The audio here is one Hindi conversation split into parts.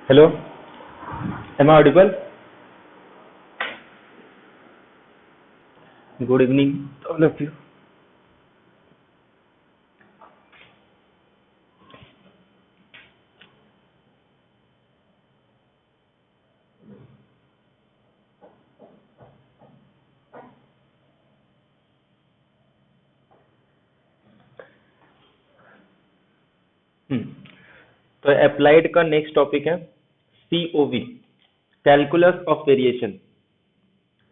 Hello, am I audible? Good evening, all of you. हम्म, तो अप्लाइड का नेक्स्ट टॉपिक है COV, कैलकुलस ऑफ वेरिएशन।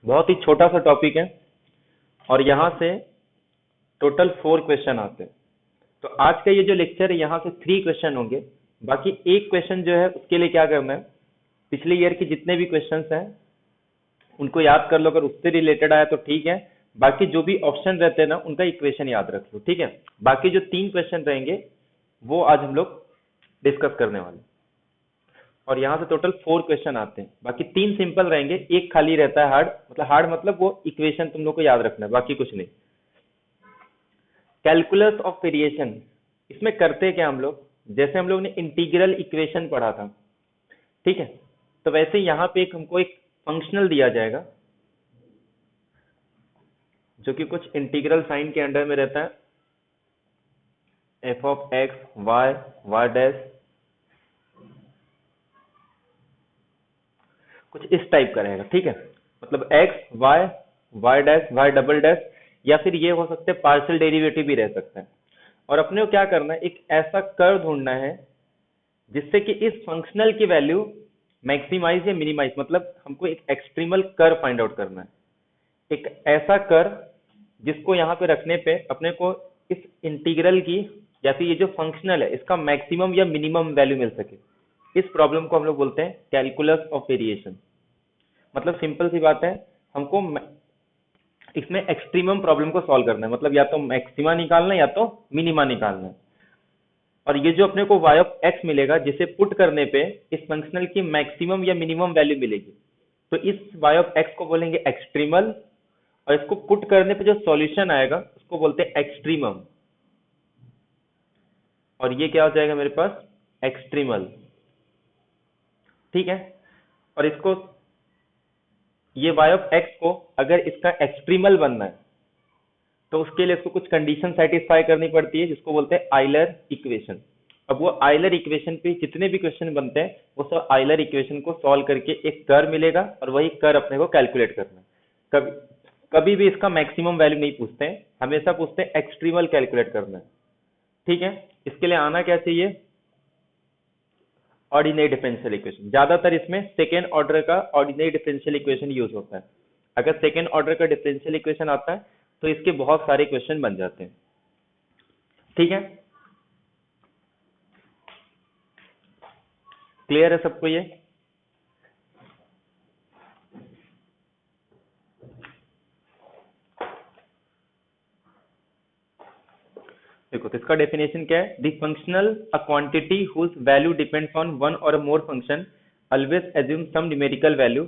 बहुत ही छोटा सा टॉपिक है और यहाँ से टोटल 4 क्वेश्चन आते हैं। तो आज का ये जो लेक्चर है यहाँ से 3 क्वेश्चन होंगे। बाकी एक क्वेश्चन जो है उसके लिए क्या करना है, पिछले ईयर के जितने भी क्वेश्चंस हैं उनको याद कर लो, अगर उससे रिलेटेड आया तो ठीक है, बाकी जो भी ऑप्शन रहते हैं ना उनका इक्वेशन याद रख लो, ठीक है। बाकी जो 3 क्वेश्चन रहेंगे वो आज हम लोग डिस्कस करने वाले हैं। और यहाँ से टोटल 4 क्वेश्चन आते हैं, बाकी 3 सिंपल रहेंगे, एक खाली रहता है हार्ड मतलब वो इक्वेशन तुम लोग को याद रखना है, बाकी कुछ नहीं। कैलकुलस ऑफ वेरिएशन, इसमें करते क्या हम लोग, जैसे हम लोग ने इंटीग्रल इक्वेशन पढ़ा था, ठीक है, तो वैसे यहाँ पे हमको एक फंक्शनल दिया जाएगा जो कि कुछ इंटीग्रल साइन के अंडर में रहता है, F of x Y Y dash, कुछ इस टाइप का रहेगा, ठीक है। मतलब X Y Y dash Y double dash, या फिर ये हो सकते हैं पार्शियल डेरिवेटिव भी रह सकते हैं। और अपने को क्या करना है, एक ऐसा कर्व ढूंढना है जिससे कि इस फंक्शनल की वैल्यू मैक्सिमाइज या मिनिमाइज, मतलब हमको एक एक्सट्रीमल कर्व फाइंड आउट करना है, एक ऐसा कर्व जिसको यहाँ पे रखने पे अपने को इस इंटीग्रल की या फिर ये जो फंक्शनल है इसका मैक्सिमम या मिनिमम वैल्यू मिल सके। इस प्रॉब्लम को हम लोग बोलते हैं कैलकुलस ऑफ वेरिएशन। मतलब सिंपल सी बात है, हमको इसमें एक्सट्रीमम प्रॉब्लम को सॉल्व करना है, मतलब या तो मैक्सिमा निकालना है या तो मिनिमा निकालना है। और ये जो अपने को y ऑफ x मिलेगा, जिसे पुट करने पे इस फंक्शनल की मैक्सिमम या मिनिमम वैल्यू मिलेगी, तो इस y ऑफ x को बोलेंगे एक्सट्रीमल, और इसको पुट करने पे जो सॉल्यूशन आएगा उसको बोलते हैं एक्सट्रीमम, और ये क्या हो जाएगा मेरे पास, एक्सट्रीमल, ठीक है। और इसको ये y ऑफ x को अगर इसका एक्सट्रीमल बनना है तो उसके लिए इसको कुछ कंडीशन सेटिस्फाई करनी पड़ती है, जिसको बोलते हैं आइलर इक्वेशन। अब वो आइलर इक्वेशन पे जितने भी क्वेश्चन बनते हैं वो सब आइलर इक्वेशन को सॉल्व करके एक कर मिलेगा, और वही कर अपने को कैलकुलेट करना है। कभी कभी भी इसका मैक्सिमम वैल्यू नहीं पूछते हैं, हमेशा पूछते हैं एक्सट्रीमल कैलकुलेट करना है, ठीक है। इसके लिए आना क्या चाहिए, ऑर्डिनरी डिफरेंशियल इक्वेशन। ज्यादातर इसमें सेकेंड ऑर्डर का ऑर्डिनरी डिफरेंशियल इक्वेशन यूज होता है। अगर सेकेंड ऑर्डर का डिफरेंशियल इक्वेशन आता है तो इसके बहुत सारे क्वेश्चन बन जाते हैं, ठीक है। क्लियर है सबको ये? देखो, तो इसका डेफिनेशन क्या है, the functional a quantity whose value depends on one or more function always assume some numerical value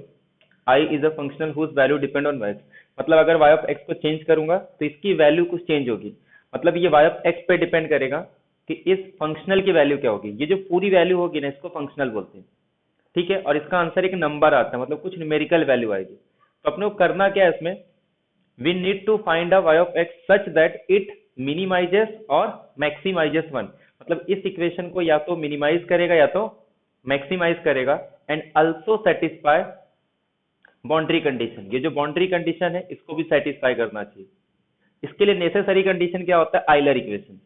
I is a functional whose value depend on x। मतलब अगर y ऑफ x को चेंज करूंगा तो इसकी वैल्यू कुछ चेंज होगी, मतलब ये y ऑफ x पे डिपेंड करेगा कि इस फंक्शनल की वैल्यू क्या होगी। ये जो पूरी वैल्यू होगी ना, इसको फंक्शनल बोलते हैं, ठीक है। और इसका आंसर एक नंबर आता है, मतलब कुछ न्यूमेरिकल वैल्यू आएगी। तो अपने को करना क्या है इसमें, we need to find a y of x such that it minimizes और maximizes 1। मतलब इस इक्वेशन को या तो मिनिमाइज करेगा या तो मैक्सिमाइज करेगा, and also satisfy boundary condition. ये जो बाउंड्री कंडीशन है इसको भी सेटिस्फाई करना चाहिए। इसके लिए नेसेसरी कंडीशन क्या होता है, आइलर इक्वेशन।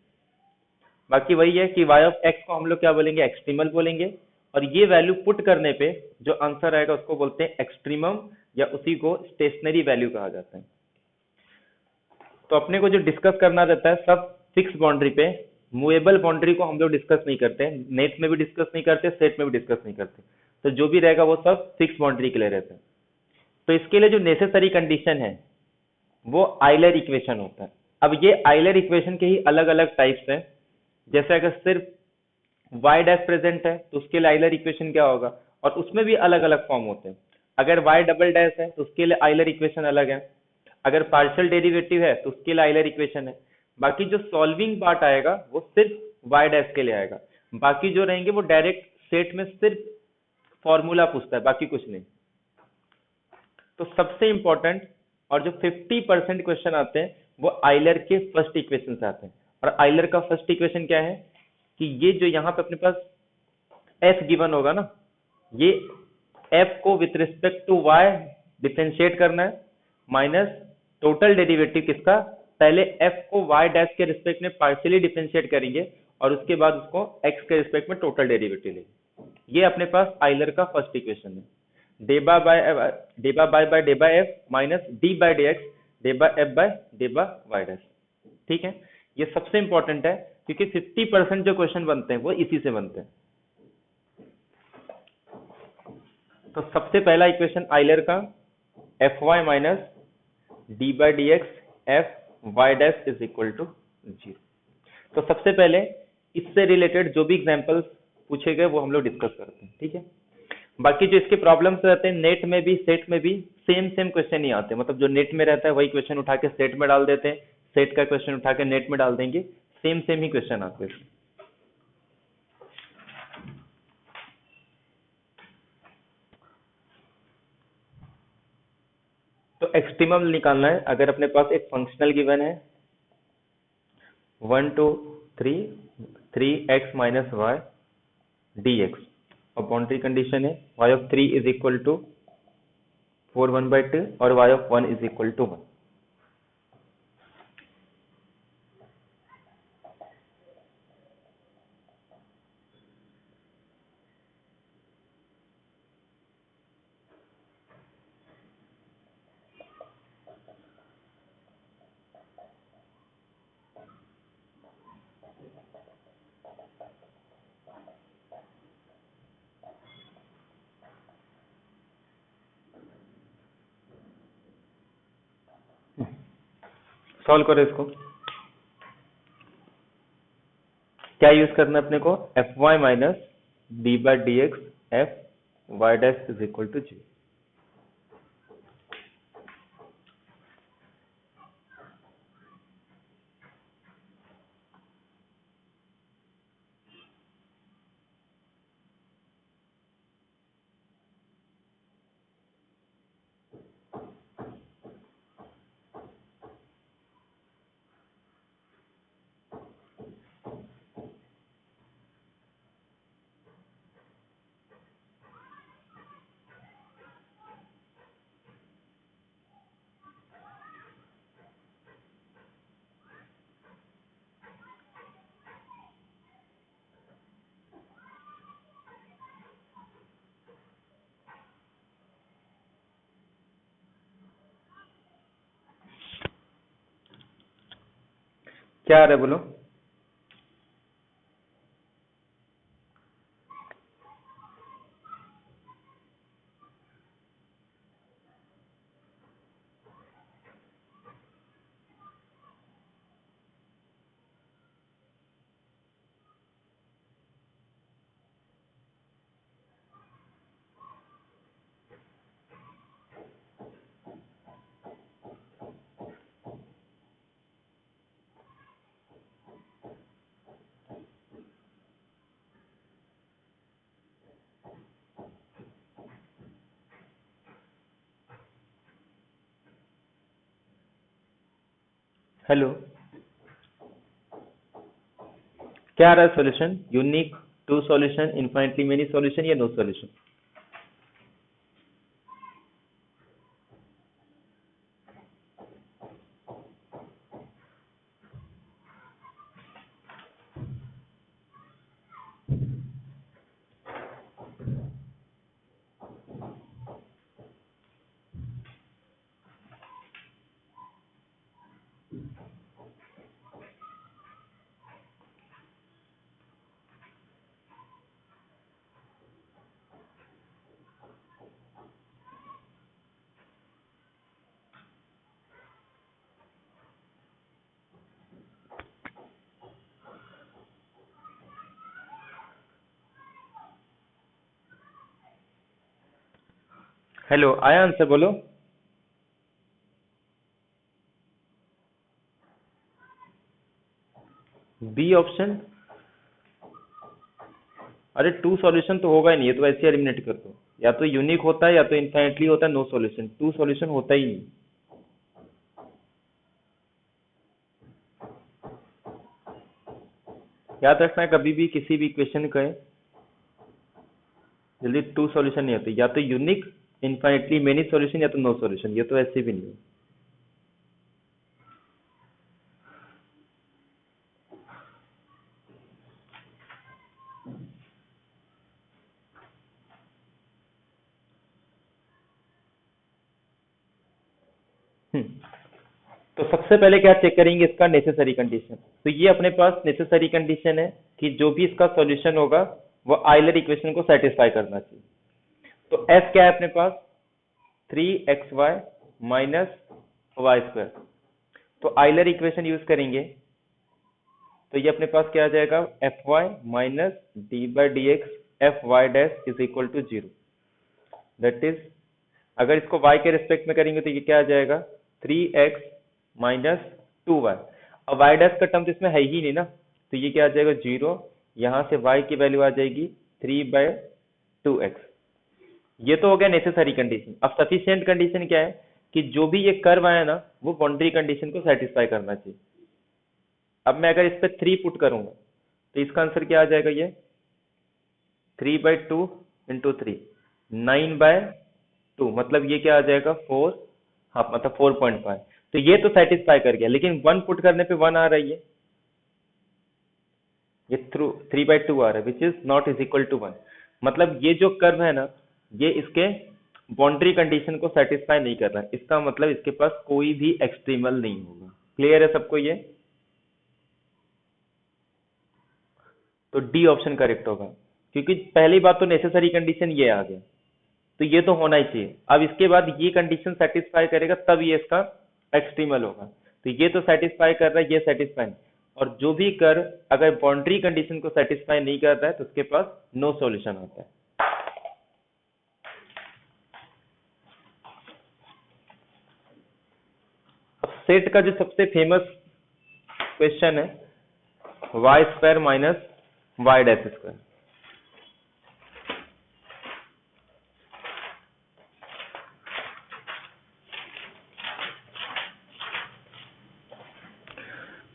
बाकी वही है कि y ऑफ x को हम लोग क्या बोलेंगे, एक्सट्रीमल बोलेंगे, और ये वैल्यू पुट करने पे जो आंसर आएगा उसको बोलते हैं एक्सट्रीमम, या उसी को स्टेशनरी वैल्यू कहा जाता है। तो अपने को जो डिस्कस करना रहता है सब फिक्स बाउंड्री पे, मूवेबल बाउंड्री को हम लोग डिस्कस नहीं करते, नेट में भी डिस्कस नहीं करते, सेट में भी डिस्कस नहीं करते। तो जो भी रहेगा वो सब फिक्स बाउंड्री के लिए रहता है। तो इसके लिए जो नेसेसरी कंडीशन है वो आइलर इक्वेशन होता है। अब ये आइलर इक्वेशन के ही अलग अलग टाइप्स हैं। जैसे अगर सिर्फ y डैश प्रेजेंट है तो उसके लिए आइलर इक्वेशन क्या होगा, और उसमें भी अलग अलग फॉर्म होते हैं। अगर y डबल डैश है तो उसके लिए आइलर इक्वेशन अलग है, अगर पार्शियल डेरिवेटिव है तो उसके लिए आइलर इक्वेशन है। बाकी जो सॉल्विंग पार्ट आएगा वो सिर्फ y डैश के लिए आएगा, बाकी जो रहेंगे वो डायरेक्ट सेट में सिर्फ फॉर्मूला पूछता है, बाकी कुछ नहीं। तो सबसे इंपॉर्टेंट और जो 50% क्वेश्चन आते हैं वो आइलर के फर्स्ट इक्वेशन से आते हैं। और आइलर का फर्स्ट इक्वेशन क्या है कि ये जो यहाँ पे अपने पास f गिवन होगा ना, ये f को with respect to y differentiate करना है, माइनस टोटल डेरिवेटिव किसका, पहले f को y डैश के रिस्पेक्ट में पार्शियली डिफरेंशिएट करेंगे और उसके बाद उसको x के रिस्पेक्ट में टोटल डेरिवेटिव लेंगे। ये अपने पास आइलर का फर्स्ट इक्वेशन है। डेबा बाय डेबा f minus d by d x डेबा f बाय डेबा y डैश। ठीक है, ये सबसे इंपॉर्टेंट है क्योंकि 50% जो क्वेश्चन बनते हैं वो इसी से बनते हैं। तो सबसे पहला इक्वेशन आइलर का F Y minus D by D X F Y dash is equal to 0। तो सबसे पहले इससे रिलेटेड जो भी एग्जांपल्स पूछे गए वो हम लोग डिस्कस करते हैं। ठीक है, बाकी जो इसके प्रॉब्लम्स रहते हैं नेट में भी सेट में भी सेम क्वेश्चन ही आते हैं, मतलब जो नेट में रहता है वही क्वेश्चन उठा के सेट में डाल देते हैं, सेट का क्वेश्चन उठा के नेट में डाल देंगे, सेम ही क्वेश्चन आते हैं। तो एक्सट्रीमम निकालना है। अगर अपने पास एक फंक्शनल गिवन है 1 2 3 3x minus Y D X और बाउंड्री कंडीशन है y of 3 is equal to 4 1/2 और y of 1 is equal to 1। Solve करो इसको। क्या यूज करना है अपने को, F Y minus D by D X F Y dash is equal to 0। क्या आ रहा है बोलो। हेलो, क्या आ रहा है solution, unique, two solution, infinitely many solution या नो सॉल्यूशन। हेलो, आया आंसर बोलो। बी ऑप्शन, अरे टू सॉल्यूशन तो होगा ही नहीं, ये तो ऐसे एलिमिनेट कर दो। या तो यूनिक होता है या तो इनफाइनाइटली होता है, नो सॉल्यूशन, टू सॉल्यूशन होता ही नहीं। याद रखना है कभी भी किसी भी इक्वेशन का जल्दी टू सॉल्यूशन नहीं होते, या तो यूनिक, इनफाइनाइटली मेनी सॉल्यूशन, या तो नो सॉल्यूशन, ये तो ऐसे भी नहीं है। हम्म, तो सबसे पहले क्या चेक करेंगे, इसका नेसेसरी कंडीशन। तो ये अपने पास नेसेसरी कंडीशन है कि जो भी इसका सॉल्यूशन होगा वो आइलर इक्वेशन को सेटिस्फाई करना चाहिए। तो एस क्या है अपने पास, 3xy माइनस वाई स्क्वायर। तो आइलर इक्वेशन यूज करेंगे तो ये अपने पास क्या आ जाएगा, F Y minus D by D X F Y dash is equal to zero. That is, अगर इसको y के रिस्पेक्ट में करेंगे तो ये क्या आ जाएगा, 3x माइनस 2y। अब y डैश का टर्म तो इसमें है ही नहीं ना, तो ये क्या आ जाएगा, जीरो। यहाँ से y की वैल्यू आ जाएगी 3/2x। ये तो हो गया नेसेसरी कंडीशन। अब सफिशिएंट कंडीशन क्या है कि जो भी ये कर्व आया ना वो बाउंड्री कंडीशन को सेटिस्फाई करना चाहिए। अब मैं अगर इस पे 3 पुट करूंगा तो इसका आंसर क्या आ जाएगा, ये 3/2 इंटू 3, 9/2, मतलब ये क्या आ जाएगा, 4, हाँ मतलब 4.5। तो ये तो सेटिस्फाई कर गया, लेकिन 1 पुट करने पे 1 आ रही है, ये थ्रू 3/2 आ रहा है, which is not is equal to 1। मतलब ये जो कर्व है ना, ये इसके बाउंड्री कंडीशन को सेटिस्फाई नहीं कर रहा है, इसका मतलब इसके पास कोई भी एक्सट्रीमल नहीं होगा। क्लियर है सबको ये? तो डी ऑप्शन करेक्ट होगा, क्योंकि पहली बात तो नेसेसरी कंडीशन ये आ गया, तो ये तो होना ही चाहिए। अब इसके बाद ये कंडीशन सेटिस्फाई करेगा तब ये इसका एक्सट्रीमल होगा। तो ये तो सेटिस्फाई कर रहा है, ये सेटिस्फाई नहीं। और जो भी कर अगर बाउंड्री कंडीशन को सेटिस्फाई नहीं करता है तो उसके पास नो सॉल्यूशन होता है। अब सेट का जो सबसे फेमस क्वेश्चन है, y square minus Y dash square.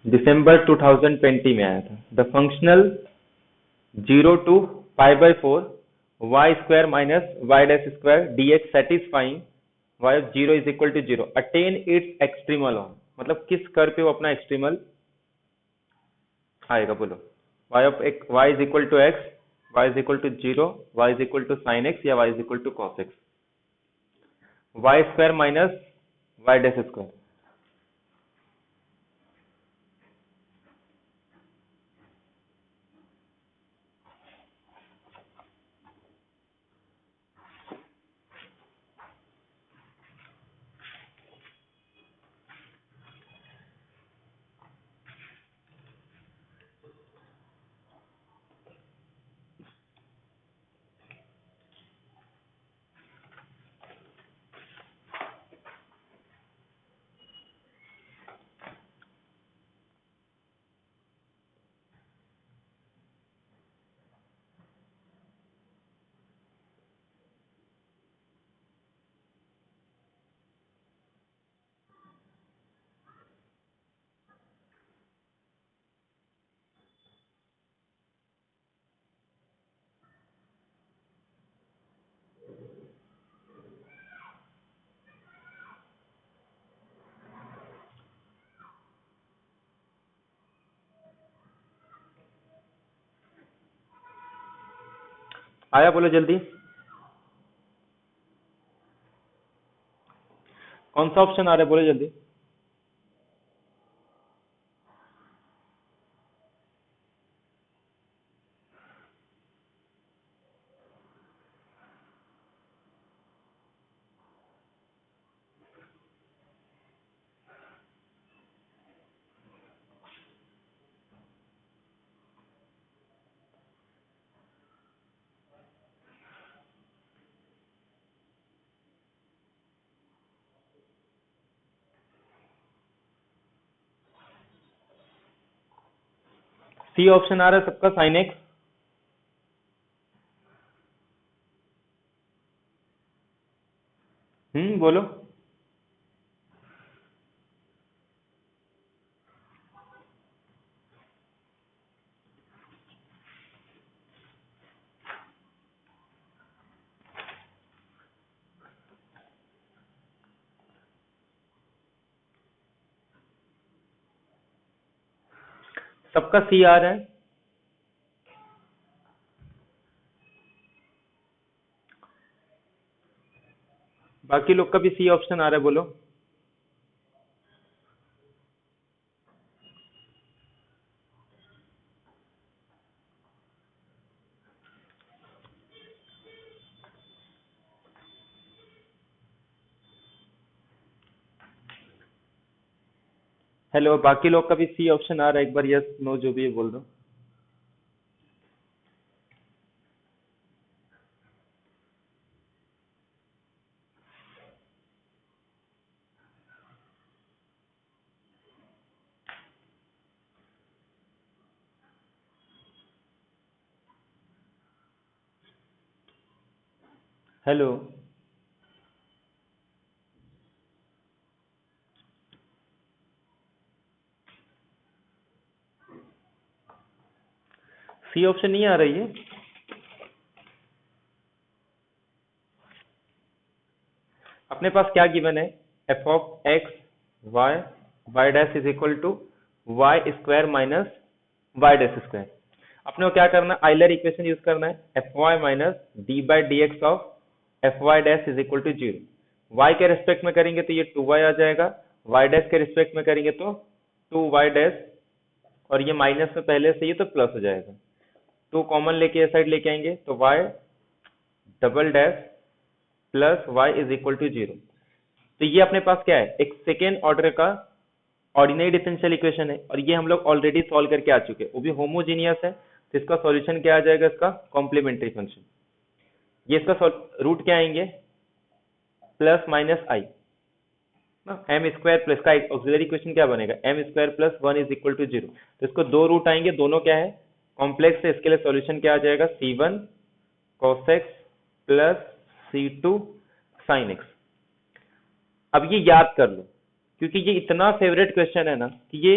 दिसंबर 2020 में आया था। The functional 0 to π/4 y square minus Y dash square d x satisfying y of 0 is equal to 0 attain its extremal on. मतलब किस कर पे वो अपना एक्सट्रीमल आएगा, बोलो। वाई ऑफ एक y is equal to x, y is equal to 0, y is equal to sine x, या Y is equal to cos X. Y square minus Y dash square. आया, बोलो जल्दी। कौन सा ऑप्शन आ रहा है, बोलो जल्दी। सी ऑप्शन आ रहा है सबका, साइन एक्स। बोलो। सबका सी आ रहा है? बाकी लोग का भी सी ऑप्शन आ रहा है, बोलो। हेलो, बाकी लोग का भी सी ऑप्शन आ रहा है, एक बार यस नो जो भी है बोल दो। हेलो। सी ऑप्शन नहीं आ रही है? अपने पास क्या गिवन है? F of x Y Y dash is equal to Y square minus Y dash square. अपने को क्या करना है? आइलर इक्वेशन यूज करना है, F Y minus D by D X of F Y dash is equal to zero. Y के रिस्पेक्ट में करेंगे तो ये टू वाई आ जाएगा, वाई डैश के रिस्पेक्ट में करेंगे तो टू वाई डैश, और ये माइनस में पहले से ही तो प्लस हो जाएगा। टू कॉमन लेके ये साइड लेके आएंगे तो Y double dash plus Y is equal to zero. तो ये अपने पास क्या है? एक सेकेंड ऑर्डर का ऑर्डिनरी डिफरेंशियल इक्वेशन है, और ये हम लोग ऑलरेडी सॉल्व करके आ चुके हैं, वो भी होमोजीनियस है। तो इसका सॉल्यूशन क्या आ जाएगा? इसका कॉम्प्लीमेंट्री फंक्शन। ये इसका रूट क्या आएंगे? प्लस माइनस आई ना, एम स्क्वायर प्लस का ऑक्सिलरी इक्वेशन क्या बनेगा? M square plus one is equal to zero. तो इसको दो रूट आएंगे, दोनों क्या है? कॉम्प्लेक्स है। इसके लिए सॉल्यूशन क्या आ जाएगा? C1 cos x plus C2 sin x। अब ये याद कर लो, क्योंकि ये इतना फेवरेट क्वेश्चन है ना कि ये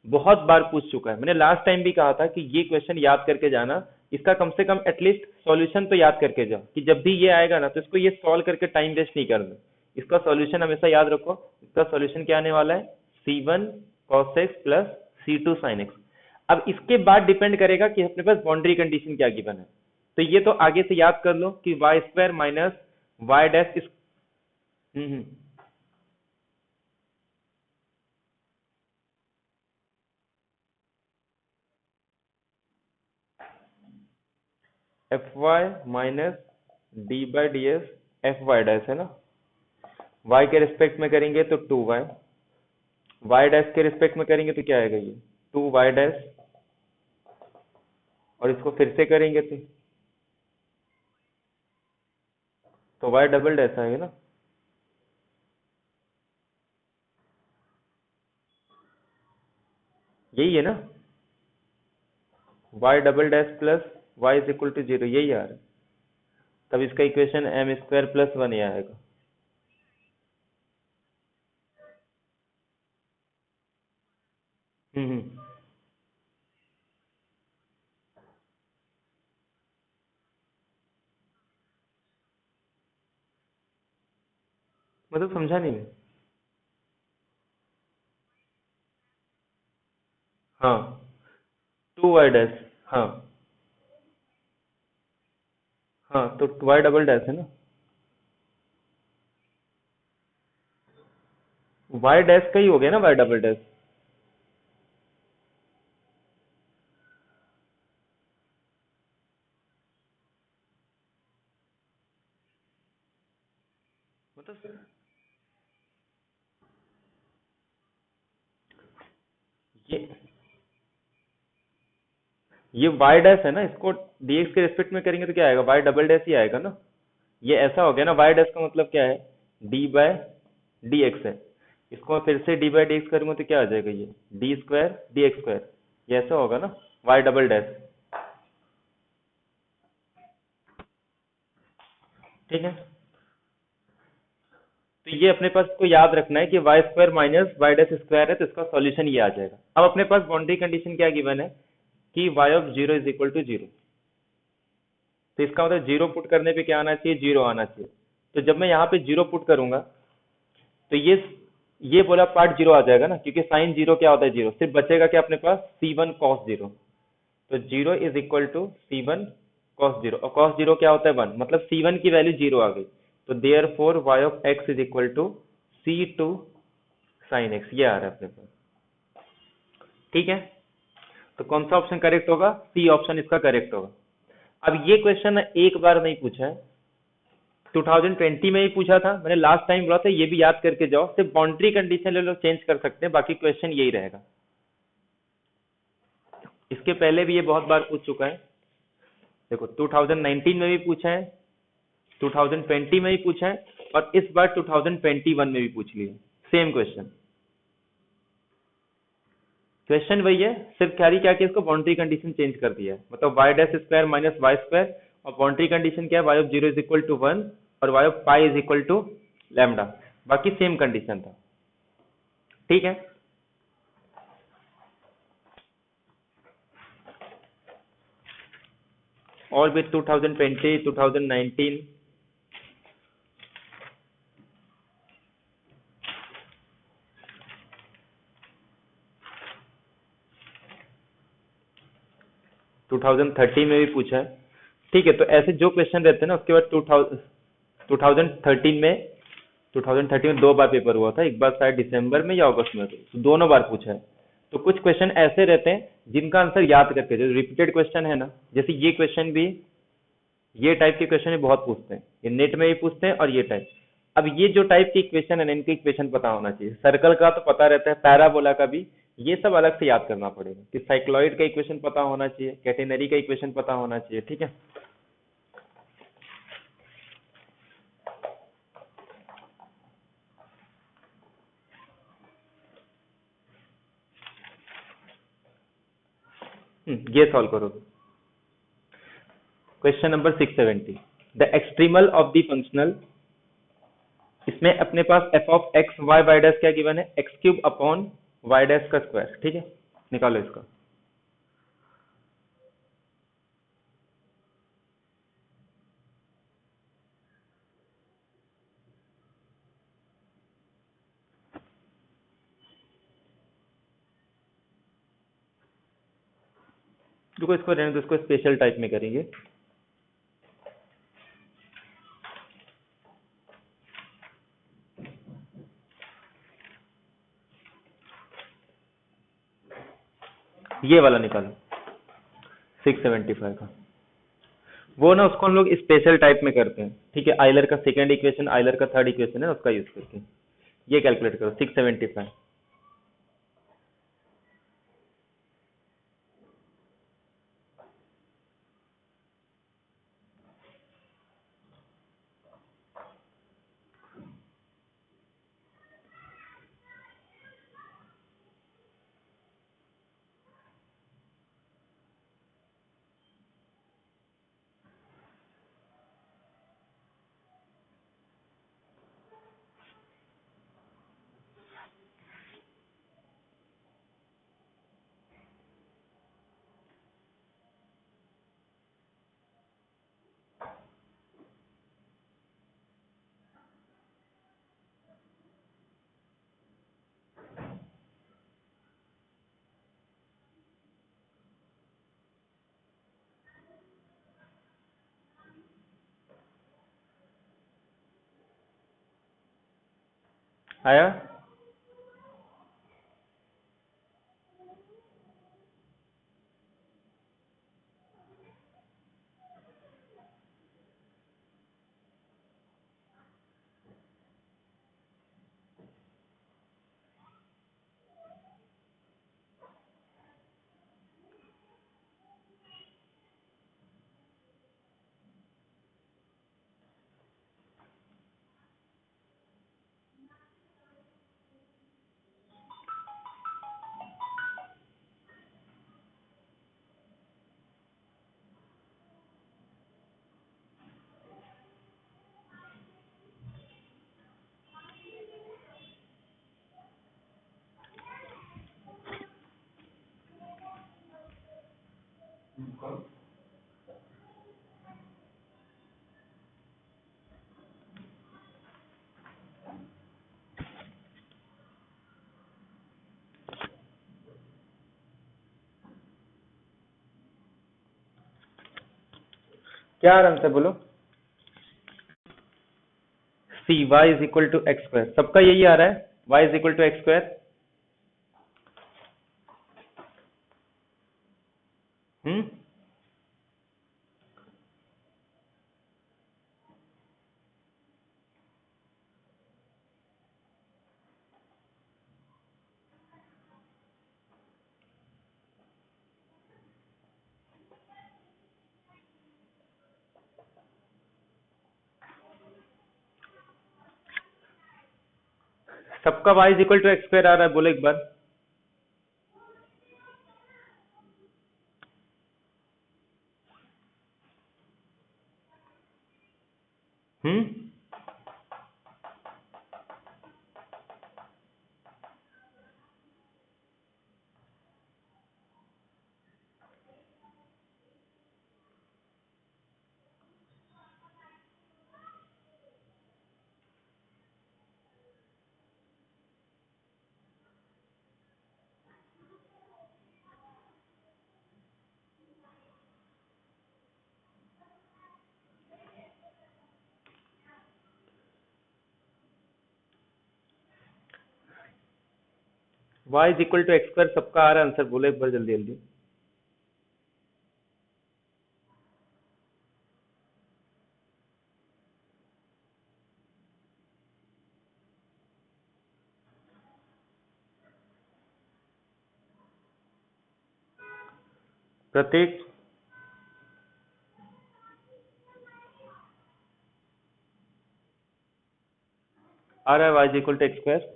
बहुत बार पूछ चुका है। मैंने लास्ट टाइम भी कहा था कि ये क्वेश्चन याद करके जाना, इसका कम से कम एटलीस्ट सॉल्यूशन तो याद करके जाओ, कि जब भी ये आएगा ना तो इसको ये सॉल्व करके टाइम वेस्ट नहीं करना। इसका सॉल्यूशन हमेशा याद रखो। इसका सॉल्यूशन क्या आने वाला है? C1 cos x plus C2 sin x। अब इसके बाद डिपेंड करेगा कि अपने पास बाउंड्री कंडीशन क्या गिवन है। तो ये तो आगे से याद कर लो कि Y square minus Y dash इस F Y minus D by d x F Y dash है ना। वाई के रिस्पेक्ट में करेंगे तो टू वाई, वाई डैश के रिस्पेक्ट में करेंगे तो क्या आएगा? ये टू वाई डैश, और इसको फिर से करेंगे तो वाई डबल डैश आएगा ना। यही है ना, y double dash plus Y is equal to zero, यही आ रहा है। तब इसका equation m square plus one ही आएगा। हम्म। मतलब समझा नहीं मैं। हाँ, टू वाई डैश। हाँ हाँ, तो वाई डबल डैश है ना। वाई डैश का ही हो गया ना, वाई डबल डैश। मतलब ये ये वाई डैश है ना, इसको डीएक्स के रिस्पेक्ट में करेंगे तो क्या आएगा? वाई डबल डैश ही आएगा ना। ये ऐसा हो गया ना, वाई डैश का मतलब क्या है? डी बाय डी एक्स है। इसको मैं फिर से डी बाई डी एक्स करूंगा तो क्या आ जाएगा? ये D square d x square. ये ऐसा होगा ना, वाई डबल डैश। ठीक है। तो ये अपने पास को याद रखना है कि Y square minus Y dash square है, तो इसका सॉल्यूशन ये आ जाएगा। अब अपने पास बाउंड्री कंडीशन क्या गिवन है कि Y of zero is equal to zero. तो इसका मतलब जीरो पुट करने पे क्या आना चाहिए, जीरो आना चाहिए। तो जब मैं यहाँ पे जीरो पुट करूंगा तो ये बोला पार्ट जीरो आ जाएगा ना, क्योंकि साइन जीरो क्या होता है, जीरो। सिर्फ बचेगा क्या अपने पास, सी वन कॉस जीरो। तो zero is equal to C one cos zero, और कॉस जीरो क्या होता है, वन, मतलब सी वन की वैल्यू जीरो आ गई। तो therefore Y of X is equal to C two sine X, ये आ रहा है अपने पास। ठीक है, तो कौन सा ऑप्शन करेक्ट होगा, सी ऑप्शन इसका करेक्ट होगा। अब ये क्वेश्चन एक बार नहीं पूछा है, 2020 में ही पूछा था, मैंने लास्ट टाइम बोला था ये भी याद करके जाओ। सिर्फ बाउंड्री कंडीशन ले लो, चेंज कर सकते हैं, बाकी क्वेश्चन यही रहेगा। इसके पहले भी ये बहुत बार पूछ चुका है। देखो 2019 में भी पूछा है, 2020 में भी पूछा है, और इस बार 2021 में भी पूछ लिया सेम क्वेश्चन। क्वेश्चन वही है, सिर्फ क्या क्या कि इसको बाउंड्री कंडीशन चेंज कर दिया है। मतलब y dash square minus Y square, और बाउंड्री कंडीशन क्या है, y of zero is equal to one और y of pi is equal to lambda. बाकी सेम कंडीशन था। ठीक है, और भी 2020, 2019, टू 2030 में भी पूछा है। ठीक है, तो ऐसे जो क्वेश्चन रहते हैं ना, उसके बाद 2013 में 2013 में दो बार पेपर हुआ था, एक बार शायद दिसंबर में या अगस्त में, तो दोनों बार पूछा है। तो कुछ क्वेश्चन ऐसे रहते हैं जिनका आंसर याद करके, जो रिपीटेड क्वेश्चन है ना, जैसे ये क्वेश्चन भी, ये टाइप के क्वेश्चन भी बहुत पूछते हैं, ये नेट में भी पूछते हैं, और ये टाइप। अब ये जो टाइप की इक्वेशन है ना, इनके इक्वेशन पता होना चाहिए। सर्कल का तो पता रहता है, पैराबोला का भी, ये सब अलग से याद करना पड़ेगा। कि साइक्लॉइड का इक्वेशन पता होना चाहिए, कैटेनरी का इक्वेशन पता होना चाहिए। ठीक है, ये सॉल्व करो। Question number 670, the extremal of the functional. इसमें अपने पास f of x Y Y dash क्या गिवन है, x cube upon y dash का स्क्वायर। ठीक है, निकालो इसका। देखो इसको रहने दो, इसको स्पेशल टाइप में करेंगे। ये वाला निकालो 675 का, वो ना उसको हम लोग स्पेशल टाइप में करते हैं। ठीक है, आइलर का सेकंड इक्वेशन, आइलर का थर्ड इक्वेशन है, उसका यूज करके ये कैलकुलेट करो 675। आया, क्या आ रहा है आंसर बोलो। C y is equal to x square, सबका यही आ रहा है, Y is equal to x square. हम्म, सबका y is equal to x square आ रहा है, बोलो एक बार। हम्म, y is equal to x square सबका आ रहा है आंसर, बोलो एक बार जल्दी जल्दी। प्रत्येक आ रहा है Y is equal to x square.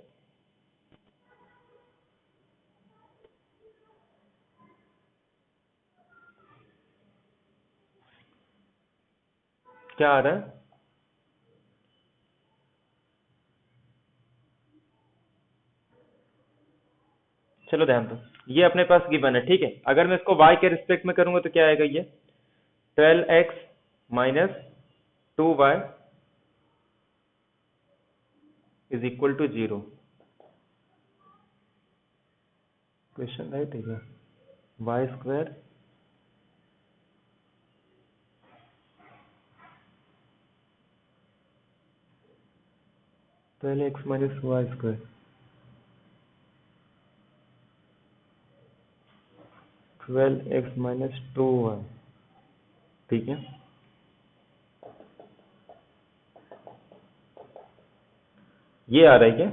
क्या आ रहा है? चलो ध्यान दो, ये अपने पास गिवन है, ठीक है। अगर मैं इसको y के रिस्पेक्ट में करूंगा तो क्या आएगा, ये 12x minus 2y is equal to 0। Question right है क्या? वाई स्क्वायर पहले x minus Y square 12x minus 2y, ठीक है। ये आ रहा है क्या?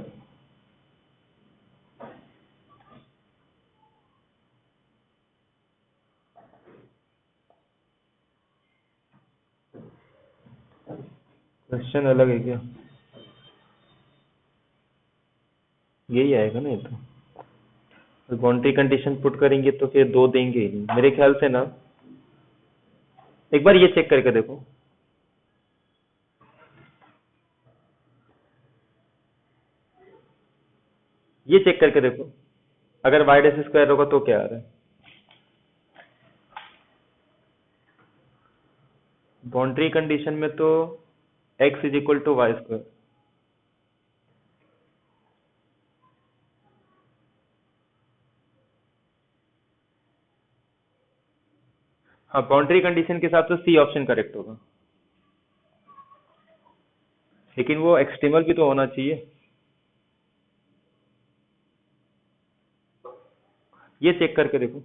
क्वेश्चन अलग है क्या? यही आएगा ना ये तो। बाउंड्री कंडीशन पुट करेंगे तो फिर दो देंगे ही नहीं मेरे ख्याल से ना। एक बार ये चेक करके देखो, ये चेक करके देखो, अगर वाई डैश स्क्वायर होगा तो क्या आ रहा है। बाउंड्री कंडीशन में तो x is equal to Y square. हाँ, बाउंड्री कंडीशन के साथ तो सी ऑप्शन करेक्ट होगा, लेकिन वो एक्सट्रीमल भी तो होना चाहिए। ये चेक करके देखो।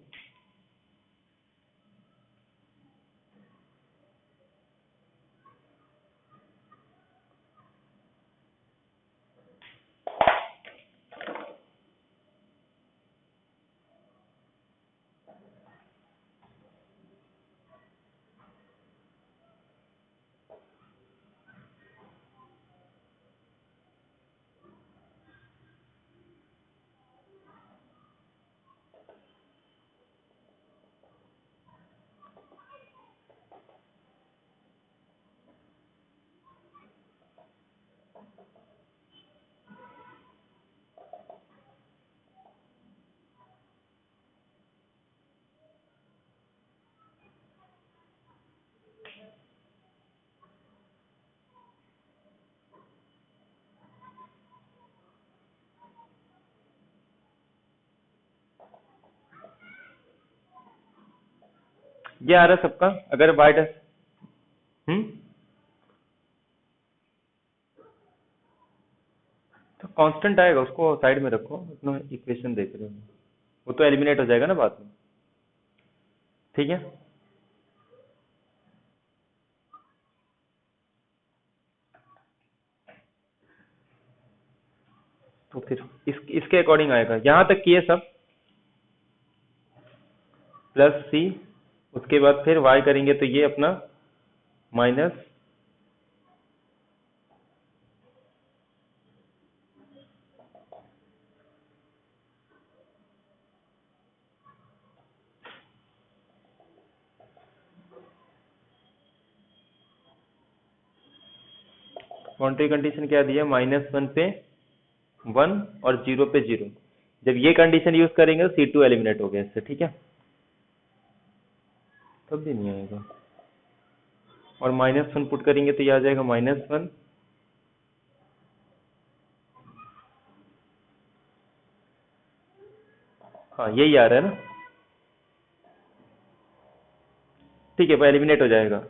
ये आ रहा है सबका, अगर वाई डैश हम्म, तो कांस्टेंट आएगा, उसको साइड में रखो, अपना इक्वेशन देख रहे हो, वो तो एलिमिनेट हो जाएगा ना बाद में। ठीक है, तो फिर इसके अकॉर्डिंग आएगा, यहां तक किए सब प्लस सी, उसके बाद फिर y करेंगे तो ये अपना माइनस बाउंड्री कंडीशन क्या दिया, -1 पे 1 और 0 पे 0। जब ये कंडीशन यूज करेंगे तो C2 एलिमिनेट हो गया इससे, ठीक है, तब भी नहीं आएगा। और -1 पुट करेंगे तो ये आ जाएगा -1, हाँ यही आ रहा है ना, ठीक है, वो एलिमिनेट हो जाएगा।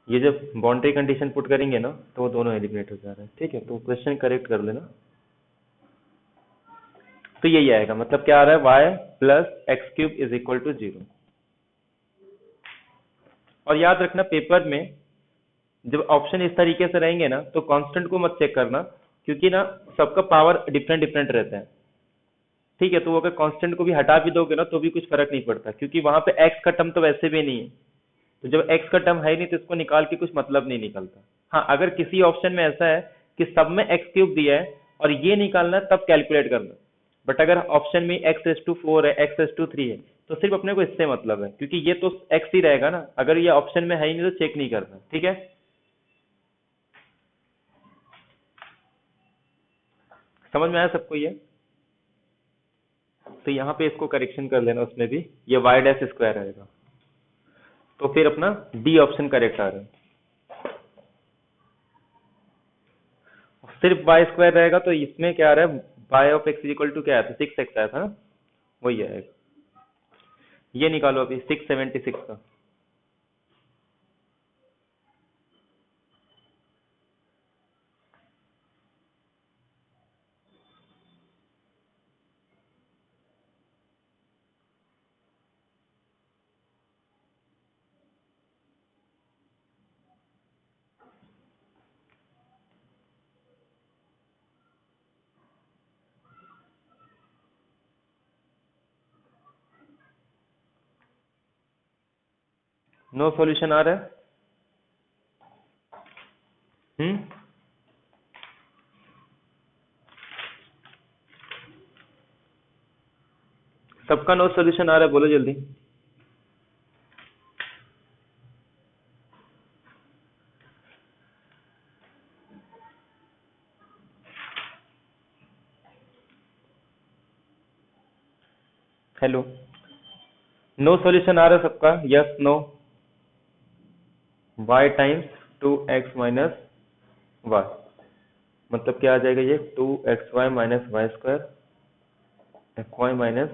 ये जब बाउंड्री कंडीशन पुट करेंगे ना तो वो दोनों एलिमिनेट हो जा रहा है, ठीक है, तो क्वेश्चन करेक्ट कर लेना। तो यही आएगा, मतलब क्या आ रहा है, y plus X cube is equal to 0। और याद रखना पेपर में जब ऑप्शन इस तरीके से रहेंगे ना तो कांस्टेंट को मत चेक करना, क्योंकि ना सबका पावर डिफरेंट डिफरेंट रहता है, ठीक है, तो वो अगर कांस्टेंट को भी हटा भी दोगे ना तो भी कुछ फर्क नहीं पड़ता, क्योंकि वहां पे एक्स का टर्म तो वैसे भी नहीं है, तो जब एक्स का टर्म है ही नहीं तो इसको निकाल के कुछ मतलब नहीं निकलता। हाँ, अगर किसी ऑप्शन में ऐसा है कि सब में एक्स क्यूब दिया है और ये निकालना है तब कैलकुलेट करना, बट अगर ऑप्शन में x⁴ है, x�3 है, तो सिर्फ अपने को इससे मतलब है, क्योंकि ये तो x ही रहेगा ना, अगर ये ऑप्शन में है ही नहीं तो चेक नहीं करना, ठीक है। समझ में आया सबको ये? तो यहाँ पे इसको करेक्शन कर लेना, उसमें भी ये y' आएगा, तो फिर अपना डी ऑप्शन करेक्ट आ रहा है। सिर्फ y² रहेगा तो इसमें क्या आ रहा है, y of x equal to क्या आया था, 6x आया था ना, वही आएगा। ये निकालो अभी 676 का, नो सॉल्यूशन आ रहा है। हम्म, सबका नो सॉल्यूशन आ रहा है, बोलो जल्दी। हेलो, नो सॉल्यूशन आ रहा है सबका, yes no, y times 2x minus y, मतलब क्या आ जाएगा ये 2xy minus Y square F Y minus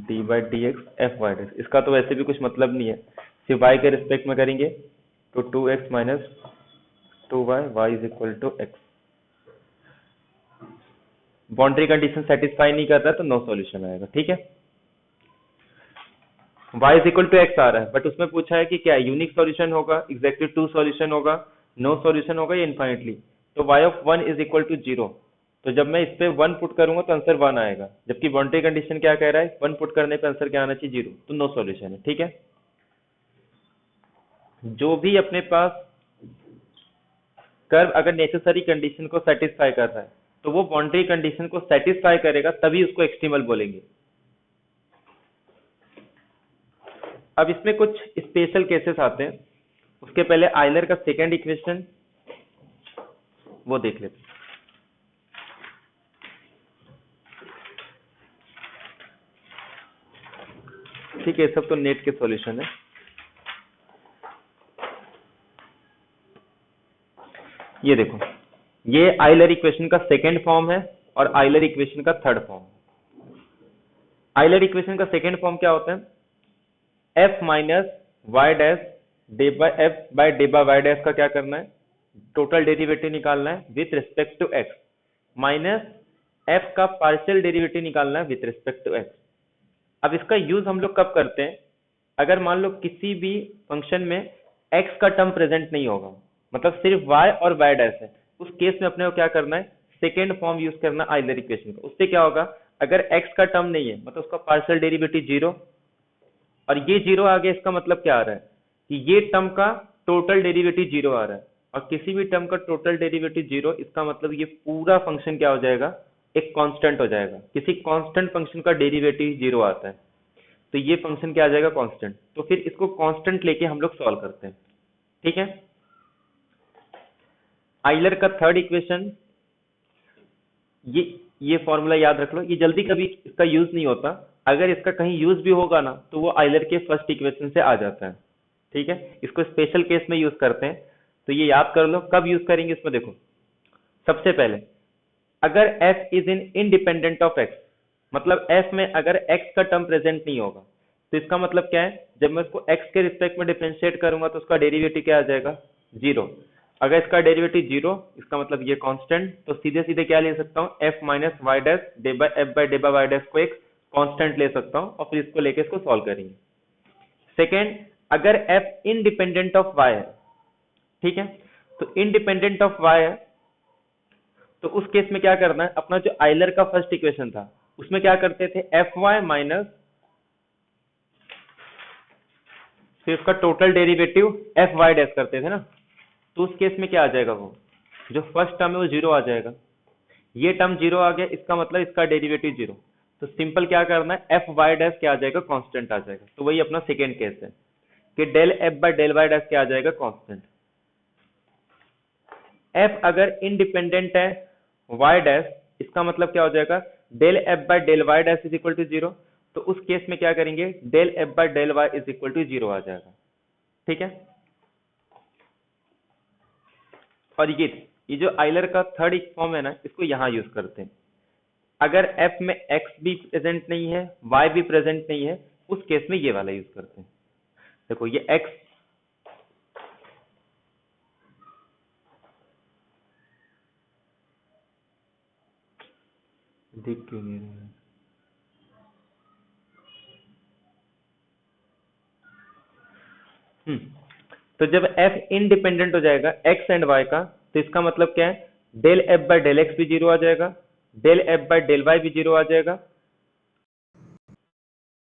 D by D X F Y dash. इसका तो वैसे भी कुछ मतलब नहीं है, सिर्फ y के रिस्पेक्ट में करेंगे तो 2x minus 2y y is equal to x। Boundary condition satisfy नहीं कर रहा तो नो सॉल्यूशन आएगा, ठीक है। y is equal to x आ रहा है, बट उसमें पूछा है कि क्या यूनिक सॉल्यूशन होगा, एग्जैक्टली 2 सॉल्यूशन होगा, नो सॉल्यूशन होगा या इनफाइनिटली। तो y of 1 is equal to 0, तो जब मैं इस पे 1 पुट करूंगा तो आंसर 1 आएगा, जबकि बाउंड्री कंडीशन क्या कह रहा है, 1 पुट करने पे आंसर क्या आना चाहिए, 0, तो नो सॉल्यूशन है, ठीक है। जो भी अपने पास कर्व अगर नेसेसरी कंडीशन को सेटिस्फाई कर रहा है तो वो बाउंड्री कंडीशन को सेटिस्फाई करेगा तभी उसको एक्सट्रीमल बोलेंगे। अब इसमें कुछ स्पेशल केसेस आते हैं, उसके पहले आयलर का सेकंड इक्वेशन वो देख लेते हैं। ठीक है, सब तो नेट के सॉल्यूशन है। ये देखो, ये आयलर इक्वेशन का सेकंड फॉर्म है और आयलर इक्वेशन का थर्ड फॉर्म। आयलर इक्वेशन का सेकंड फॉर्म क्या होता है, f minus Y dash D by F by D by Y dash का क्या करना है, टोटल डेरिवेटिव निकालना है with respect to X, minus F का पार्शियल डेरिवेटिव निकालना है विथ रिस्पेक्ट टू एक्स। अब इसका यूज हम लोग कब करते हैं, अगर मान लो किसी भी फंक्शन में एक्स का टर्म प्रेजेंट नहीं होगा, मतलब सिर्फ वाई और वाई डैश है, उस केस में अपने को क्या करना है, सेकेंड फॉर्म यूज करना आइलर इक्वेशन का। उससे क्या होगा, अगर एक्स का टर्म नहीं है मतलब उसका पार्शियल डेरिवेटिव जीरो, और ये जीरो आ गया, इसका मतलब क्या आ रहा है कि ये टर्म का टोटल डेरिवेटिव जीरो आ रहा है, और किसी भी टर्म का टोटल डेरिवेटिव जीरो, इसका मतलब ये पूरा फंक्शन क्या हो जाएगा, एक कांस्टेंट हो जाएगा। किसी कांस्टेंट फंक्शन का डेरिवेटिव जीरो आता है तो ये फंक्शन क्या आ जाएगा, कांस्टेंट। तो फिर इसको कांस्टेंट लेके हम लोग सॉल्व करते हैं, ठीक है। आइलर का थर्ड इक्वेशन, ये फॉर्मूला याद रख लो, ये जल्दी कभी इसका यूज नहीं होता, अगर इसका कहीं यूज भी होगा ना तो वो आइलर के फर्स्ट इक्वेशन से आ जाता है, ठीक है। इसको स्पेशल केस में यूज करते हैं, तो ये याद कर लो कब यूज करेंगे इसमें। देखो सबसे पहले, अगर f is in independent of x, मतलब f में अगर x का टर्म प्रेजेंट नहीं होगा, तो इसका मतलब क्या है, जब मैं इसको x के रिस्पेक्ट में डिफरेंशिएट करूंगा तो उसका डेरिवेटिव क्या आ जाएगा, जीरो। अगर इसका डेरिवेटिव जीरो, इसका मतलब ये कांस्टेंट, तो सीधे सीधे क्या ले सकता हूँ, f minus Y dash D by F by D by Y dash को एक कांस्टेंट ले सकता हूँ, और फिर इसको लेके इसको सॉल्व करेंगे। सेकेंड, अगर f इंडिपेंडेंट ऑफ y है, ठीक है, तो इंडिपेंडेंट ऑफ y है, तो उस केस में क्या करना है, अपना जो आइलर का फर्स्ट इक्वेशन था उसमें क्या करते थे, एफ वाई माइनस फिर उसका total derivative F Y dash करते थे ना, तो उस केस में क्या आ जाएगा, वो जो फर्स्ट टर्म है वो जीरो आ जाएगा। ये टर्म जीरो आ गया, इसका मतलब इसका डेरिवेटिव जीरो, तो सिंपल क्या करना है, एफ वाई डैश क्या आ जाएगा, कांस्टेंट आ जाएगा। तो वही अपना सेकेंड केस है कि del f by del y dash क्या आ जाएगा, कांस्टेंट। एफ अगर इंडिपेंडेंट है वाई डैश, इसका मतलब क्या हो जाएगा, del f by del y dash is equal to zero, तो उस केस में क्या करेंगे, del f by del y is equal to zero आ जाएगा, ठीक है। और ये जो आइलर का थर्ड फॉर्म है ना, इसको यहां यूज करते हैं। अगर एफ में एक्स भी प्रेजेंट नहीं है, वाई भी प्रेजेंट नहीं है, उस केस में ये वाला यूज करते हैं। देखो ये एक्स, दिख क्यों नहीं रहा है, तो जब f इंडिपेंडेंट हो जाएगा x एंड y का, तो इसका मतलब क्या है, del f by del X भी जीरो आ जाएगा, del f by del Y भी जीरो आ जाएगा,